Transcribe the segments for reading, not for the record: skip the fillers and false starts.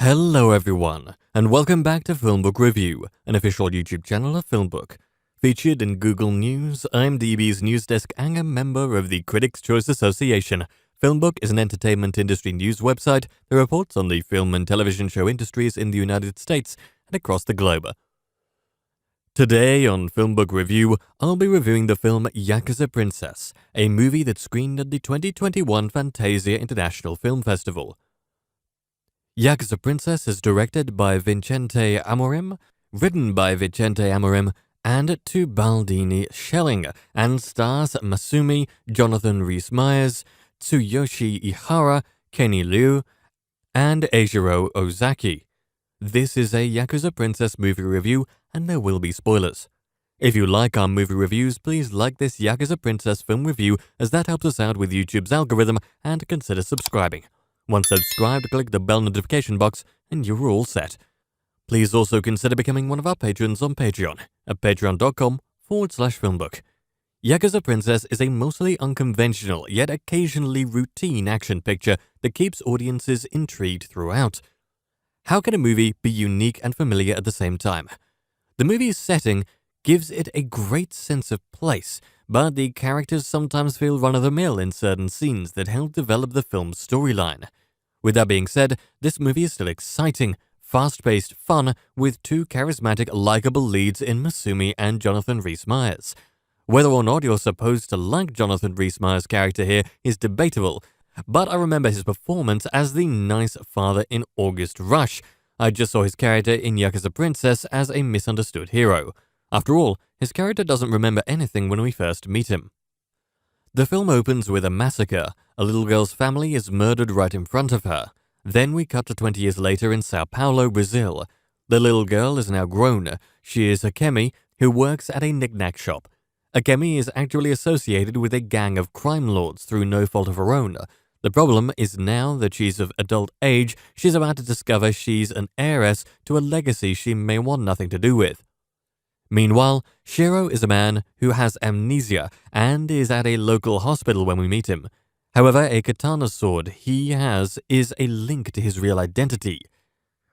Hello everyone, and welcome back to FilmBook Review, an official YouTube channel of FilmBook. Featured in Google News, IMDb's news desk, and a member of the Critics' Choice Association, FilmBook is an entertainment industry news website that reports on the film and television show industries in the United States and across the globe. Today on FilmBook Review, I'll be reviewing the film Yakuza Princess, a movie that screened at the 2021 Fantasia International Film Festival. Yakuza Princess is directed by Vincente Amarim, written by Vincente Amarim and Tubaldini Schelling, and stars Masumi, Jonathan Rhys-Meyers, Tsuyoshi Ihara, Kenny Liu, and Eijiro Ozaki. This is a Yakuza Princess movie review, and there will be spoilers. If you like our movie reviews, please like this Yakuza Princess film review, as that helps us out with YouTube's algorithm, and consider subscribing. Once subscribed, click the bell notification box and you're all set. Please also consider becoming one of our patrons on Patreon at patreon.com/filmbook. Yakuza Princess is a mostly unconventional yet occasionally routine action picture that keeps audiences intrigued throughout. How can a movie be unique and familiar at the same time? The movie's setting gives it a great sense of place, but the characters sometimes feel run-of-the-mill in certain scenes that help develop the film's storyline. With that being said, this movie is still exciting, fast-paced fun with two charismatic, likable leads in Masumi and Jonathan Rhys-Meyers. Whether or not you're supposed to like Jonathan Rhys-Meyers' character here is debatable, but I remember his performance as the nice father in August Rush. I just saw his character in Yakuza Princess as a misunderstood hero. After all, his character doesn't remember anything when we first meet him. The film opens with a massacre. A little girl's family is murdered right in front of her. Then we cut to 20 years later in Sao Paulo, Brazil. The little girl is now grown. She is Akemi, who works at a knick-knack shop. Akemi is actually associated with a gang of crime lords through no fault of her own. The problem is now that she's of adult age, she's about to discover she's an heiress to a legacy she may want nothing to do with. Meanwhile, Shiro is a man who has amnesia and is at a local hospital when we meet him. However, a katana sword he has is a link to his real identity.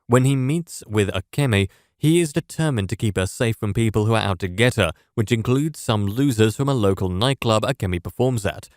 When he meets with Akemi, he is determined to keep her safe from people who are out to get her, which includes some losers from a local nightclub Akemi performs at.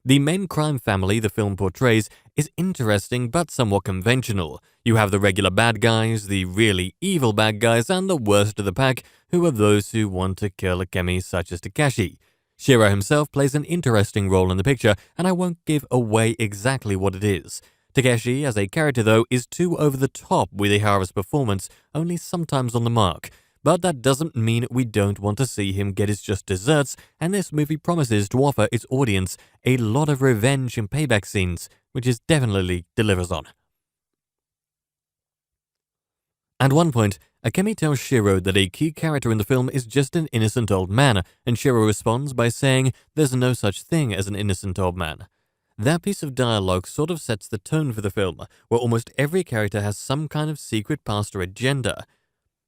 The main crime family the film portrays is interesting but somewhat conventional. You have the regular bad guys, the really evil bad guys, and the worst of the pack, who are those who want to kill Akemi, such as Takashi. Shiro himself plays an interesting role in the picture, and I won't give away exactly what it is. Takashi as a character, though, is too over the top with Ihara's performance, only sometimes on the mark. But that doesn't mean we don't want to see him get his just desserts, and this movie promises to offer its audience a lot of revenge and payback scenes, which it definitely delivers on. At one point, Akemi tells Shiro that a key character in the film is just an innocent old man, and Shiro responds by saying there's no such thing as an innocent old man. That piece of dialogue sort of sets the tone for the film, where almost every character has some kind of secret past or agenda.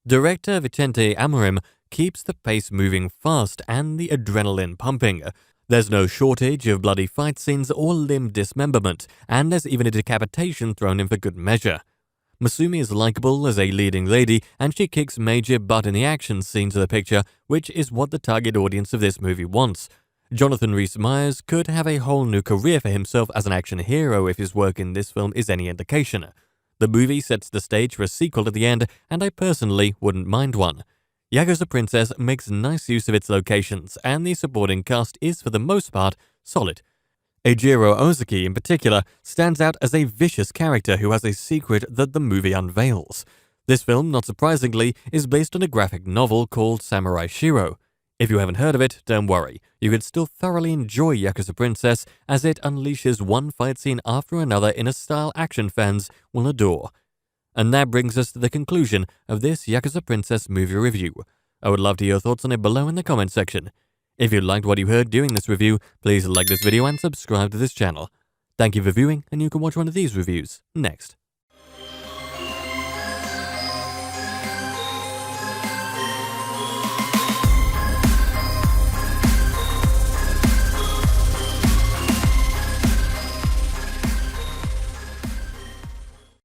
Director Vincente Amarim keeps the pace moving fast and the adrenaline pumping. There's no shortage of bloody fight scenes or limb dismemberment, and there's even a decapitation thrown in for good measure. Masumi is likable as a leading lady, and she kicks major butt in the action scenes of the picture, which is what the target audience of this movie wants. Jonathan Rhys-Meyers could have a whole new career for himself as an action hero if his work in this film is any indication. The movie sets the stage for a sequel at the end, and I personally wouldn't mind one. Yakuza Princess makes nice use of its locations, and the supporting cast is, for the most part, solid. Eijiro Ozaki, in particular, stands out as a vicious character who has a secret that the movie unveils. This film, not surprisingly, is based on a graphic novel called Samurai Shiro. If you haven't heard of it, don't worry. You can still thoroughly enjoy Yakuza Princess, as it unleashes one fight scene after another in a style action fans will adore. And that brings us to the conclusion of this Yakuza Princess movie review. I would love to hear your thoughts on it below in the comment section. If you liked what you heard during this review, please like this video and subscribe to this channel. Thank you for viewing, and you can watch one of these reviews next.